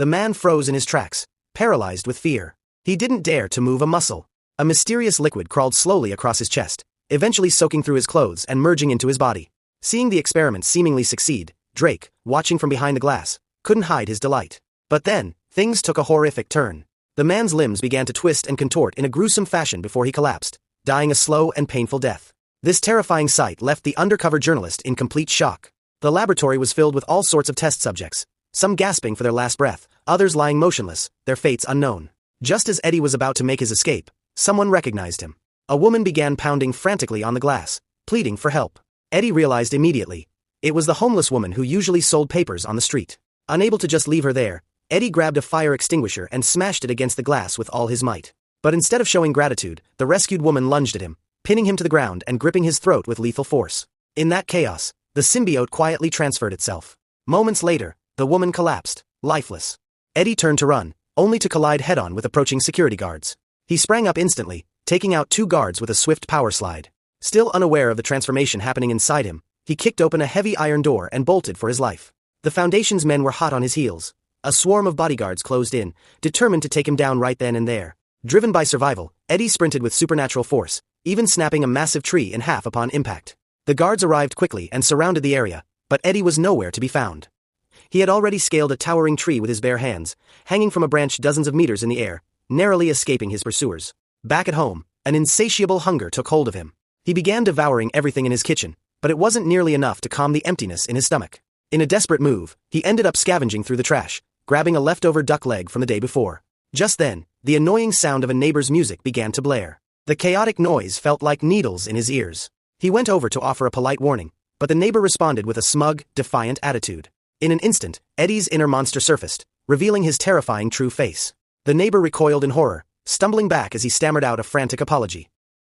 The man froze in his tracks, paralyzed with fear. He didn't dare to move a muscle. A mysterious liquid crawled slowly across his chest, eventually soaking through his clothes and merging into his body. Seeing the experiment seemingly succeed, Drake, watching from behind the glass, couldn't hide his delight. But then, things took a horrific turn. The man's limbs began to twist and contort in a gruesome fashion before he collapsed, dying a slow and painful death. This terrifying sight left the undercover journalist in complete shock. The laboratory was filled with all sorts of test subjects, some gasping for their last breath, others lying motionless, their fates unknown. Just as Eddie was about to make his escape, someone recognized him. A woman began pounding frantically on the glass, pleading for help. Eddie realized immediately. It was the homeless woman who usually sold papers on the street. Unable to just leave her there, Eddie grabbed a fire extinguisher and smashed it against the glass with all his might. But instead of showing gratitude, the rescued woman lunged at him, pinning him to the ground and gripping his throat with lethal force. In that chaos, the symbiote quietly transferred itself. Moments later, the woman collapsed, lifeless. Eddie turned to run, only to collide head-on with approaching security guards. He sprang up instantly, taking out 2 guards with a swift power slide. Still unaware of the transformation happening inside him, he kicked open a heavy iron door and bolted for his life. The Foundation's men were hot on his heels. A swarm of bodyguards closed in, determined to take him down right then and there. Driven by survival, Eddie sprinted with supernatural force, even snapping a massive tree in half upon impact. The guards arrived quickly and surrounded the area, but Eddie was nowhere to be found. He had already scaled a towering tree with his bare hands, hanging from a branch dozens of meters in the air, narrowly escaping his pursuers. Back at home, an insatiable hunger took hold of him. He began devouring everything in his kitchen, but it wasn't nearly enough to calm the emptiness in his stomach. In a desperate move, he ended up scavenging through the trash, grabbing a leftover duck leg from the day before. Just then, the annoying sound of a neighbor's music began to blare. The chaotic noise felt like needles in his ears. He went over to offer a polite warning, but the neighbor responded with a smug, defiant attitude. In an instant, Eddie's inner monster surfaced, revealing his terrifying true face. The neighbor recoiled in horror, stumbling back as he stammered out a frantic apology.